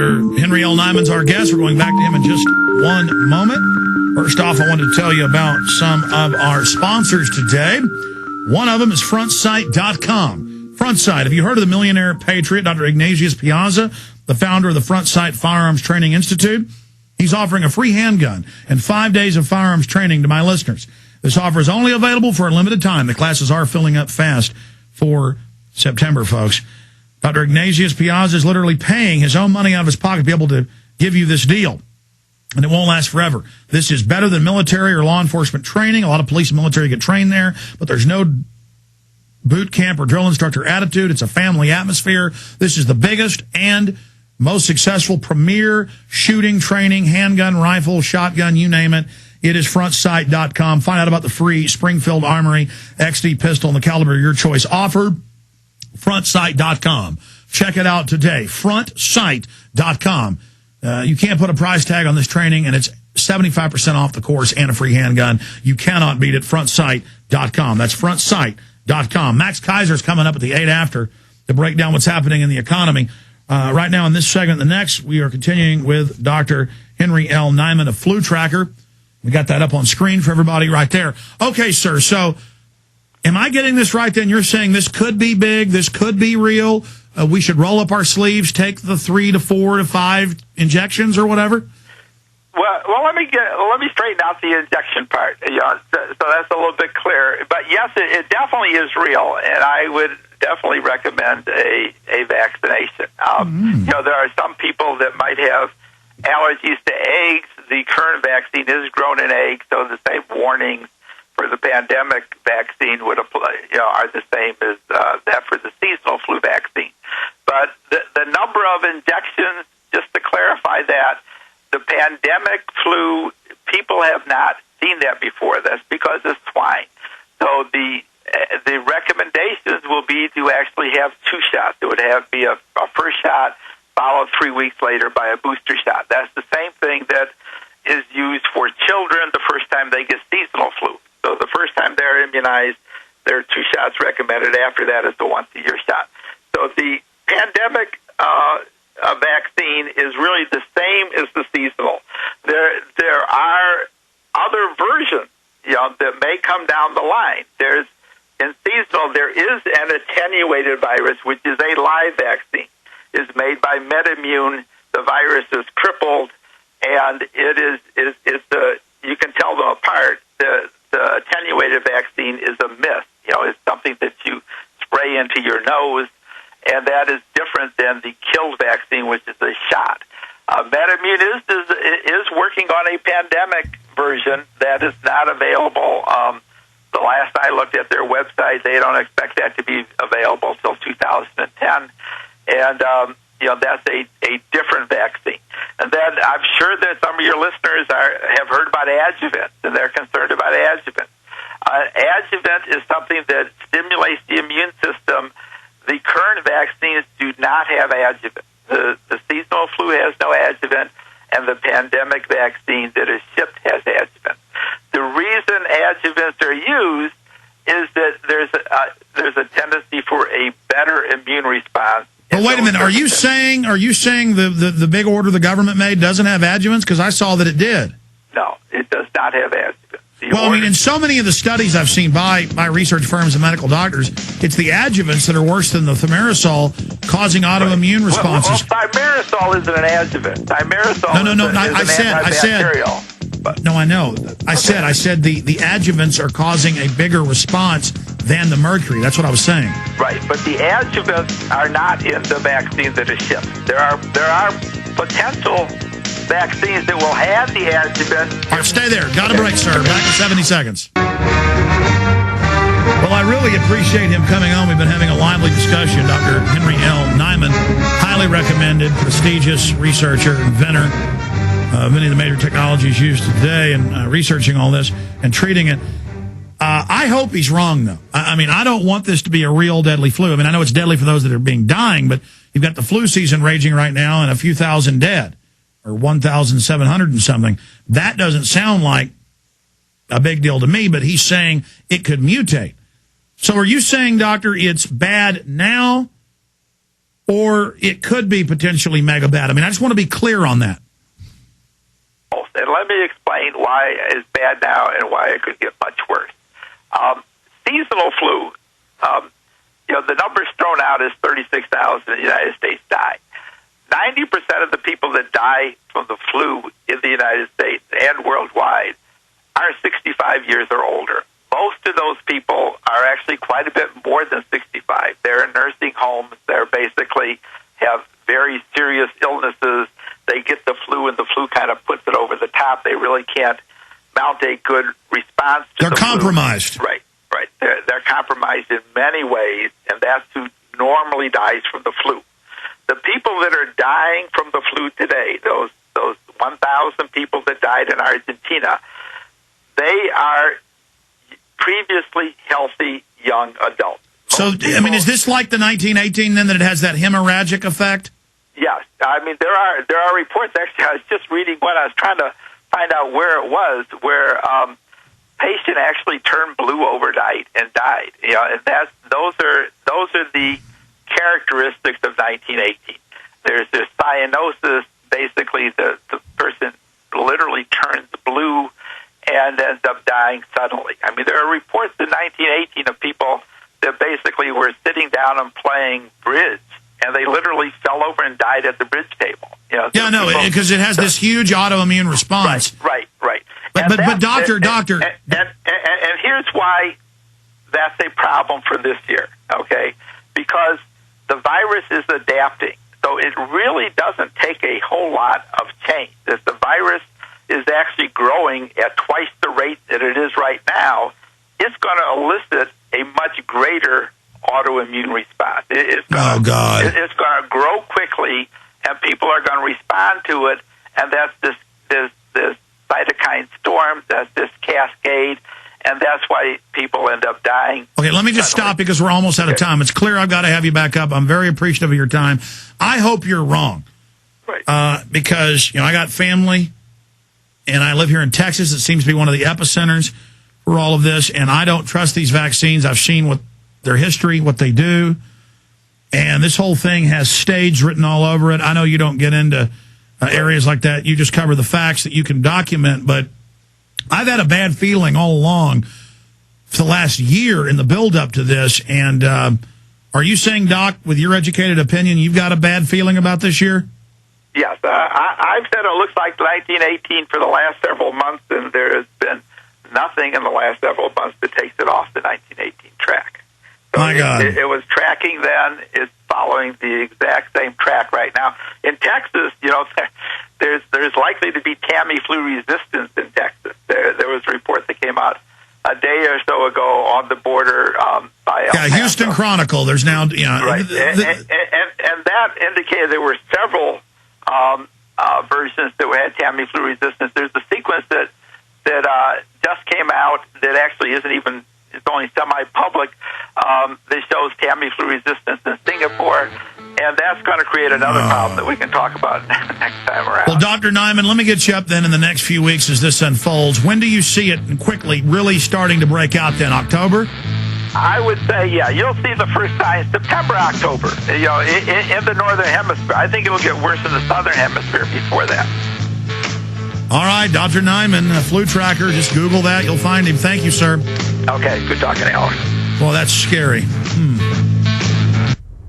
Dr. Henry L. Niman's our guest. We're going back to him in just one moment. First off, I wanted to tell you about some of our sponsors today. One of them is FrontSight.com. FrontSight, have you heard of the millionaire patriot, Dr. Ignatius Piazza, the founder of the FrontSight Firearms Training Institute? He's offering a free handgun and 5 days of firearms training to my listeners. This offer is only available for a limited time. The classes are filling up fast for September, folks. Dr. Ignatius Piazza is literally paying his own money out of his pocket to be able to give you this deal. And it won't last forever. This is better than military or law enforcement training. A lot of police and military get trained there, but there's no boot camp or drill instructor attitude. It's a family atmosphere. This is the biggest and most successful premier shooting training, handgun, rifle, shotgun, you name it. It is FrontSight.com. Find out about the free Springfield Armory XD pistol and the caliber of your choice offer. FrontSight.com. Check it out today. FrontSight.com. You can't put a price tag on this training, and it's 75% off the course and a free handgun. You cannot beat it. FrontSight.com. That's FrontSight.com. Max Keiser is coming up at the 8 after to break down what's happening in the economy. Right now in this segment, the next, we are continuing with Dr. Henry L. Niman of Flu Tracker. We got that up on screen for everybody right there. Okay, sir, so am I getting this right then? You're saying this could be big, this could be real, we should roll up our sleeves, take the 3 to 4 to 5 injections or whatever? Well, let me straighten out the injection part, so that's a little bit clear. But yes, it definitely is real, and I would definitely recommend a vaccination. There are some people that might have allergies to eggs. The current vaccine is grown in eggs, so the same warnings for the pandemic vaccine would apply, are the same as that for the seasonal flu vaccine. But the number of injections, just to clarify that, the pandemic flu, people have not seen that before. That's because of swine. So the recommendations will be to actually have 2 shots. It would be a first shot followed 3 weeks later by a booster shot. That's the same thing that is used for children the first time they get seasonal flu. So the first time they're immunized, there are 2 shots recommended. After that, it's a once-a-year shot. So the pandemic vaccine is really the same as the seasonal. There are other versions, that may come down the line. In seasonal, there is an attenuated virus, which is a live vaccine. It's made by MedImmune. The virus is crippled, and you can tell them apart. The attenuated vaccine is a myth. It's something that you spray into your nose, and that is different than the killed vaccine, which is a shot. MedImmune is working on a pandemic version that is not available. The last I looked at their website, they don't expect that to be available until 2010. And, that's a different vaccine. And then I'm sure that some of your listeners have heard about adjuvant, and they're concerned about adjuvant. Adjuvant is something that stimulates the immune system. The current vaccines do not have adjuvant. The seasonal flu has no adjuvant, and the pandemic vaccine that is shipped has adjuvant. The reason adjuvants are used is that there's a tendency for a better immune response. But wait a minute, are you saying the big order the government made doesn't have adjuvants? Because I saw that it did. No, it does not have adjuvants. In so many of the studies I've seen by research firms and medical doctors, it's the adjuvants that are worse than the thimerosal causing autoimmune responses. Well, thimerosal isn't an adjuvant. Thimerosal no, is an antibacterial. No, I know. I said the adjuvants are causing a bigger response than the mercury. That's what I was saying. Right, but the adjuvants are not in the vaccine that is shipped. There are potential vaccines that will have the adjuvant. All right, stay there. Got a break, sir. Back in 70 seconds. Well, I really appreciate him coming on. We've been having a lively discussion. Dr. Henry L. Niman, highly recommended, prestigious researcher, inventor of many of the major technologies used today, and researching all this and treating it. I hope he's wrong, though. I don't want this to be a real deadly flu. I know it's deadly for those that are dying, but you've got the flu season raging right now and a few thousand dead, or 1,700 and something. That doesn't sound like a big deal to me, but he's saying it could mutate. So are you saying, doctor, it's bad now, or it could be potentially mega bad? I mean, I just want to be clear on that. And let me explain why it's bad now and why it could get much worse. Seasonal flu, the numbers thrown out is 36,000 in the United States die. 90% of the people that die from the flu in the United States and worldwide are 65 years or older. Most of those people are actually quite a bit more than 65. They're in nursing homes. They're basically have very serious illnesses. They get the flu, and the flu kind of puts it over the top. They really can't mount a good response to They're compromised. Flu. Right. They're compromised in many ways, and that's who normally dies from the flu. The people that are dying from the flu today, those 1,000 people that died in Argentina, they are previously healthy young adults. So, I mean, is this like the 1918 then, that it has that hemorrhagic effect? Yes. I mean, there are reports. Actually, I was just reading one. I was trying to find out where it was, where patient actually turned blue overnight and died. And those are the characteristics of 1918. There's this cyanosis. Basically, the person literally turns blue and ends up dying suddenly. I mean, there are reports in 1918 of people that basically were sitting down and playing bridge, and they literally fell over and died at the bridge table. Yeah, no, because it has this huge autoimmune response. Right. But doctor, and here's why that's a problem for this year. Okay, because the virus is adapting, so it really doesn't take a whole lot of change. If the virus is actually growing at twice the rate that it is right now, it's going to elicit a much greater autoimmune response. It's going to grow quickly, and people are going to respond to it, and that's this cytokine storm, that's this cascade, and that's why people end up dying. Okay, let me just stop because we're almost out of time. It's clear I've got to have you back up. I'm very appreciative of your time. I hope you're wrong. Right. Because, I got family, and I live here in Texas. It seems to be one of the epicenters for all of this, and I don't trust these vaccines. I've seen what their history, what they do, and this whole thing has stage written all over it. I know you don't get into areas like that. You just cover the facts that you can document, but I've had a bad feeling all along for the last year in the build-up to this, and are you saying, Doc, with your educated opinion, you've got a bad feeling about this year? Yes. I've said it looks like 1918 for the last several months, and there has been nothing in the last several months that takes it off the 1918 track. So My God. It was tracking then. It's following the exact same track right now. In Texas, there's likely to be Tamiflu resistance in Texas. There was a report that came out a day or so ago on the border by El Paso. Houston Chronicle. There's now, right, and that indicated there were several versions that had Tamiflu resistance. There's a sequence that just came out that actually isn't even, it's only semi-public, that shows Tamiflu resistance in Singapore, and that's going to create another problem that we can talk about next time around. Well, Dr. Niman, let me get you up then in the next few weeks as this unfolds. When do you see it quickly really starting to break out then? October? I would say, yeah, you'll see the first signs September, October, in the northern hemisphere. I think it'll get worse in the southern hemisphere before that. All right, Dr. Niman, flu tracker, just Google that. You'll find him. Thank you, sir. Okay, good talking, Alex. Well, that's scary.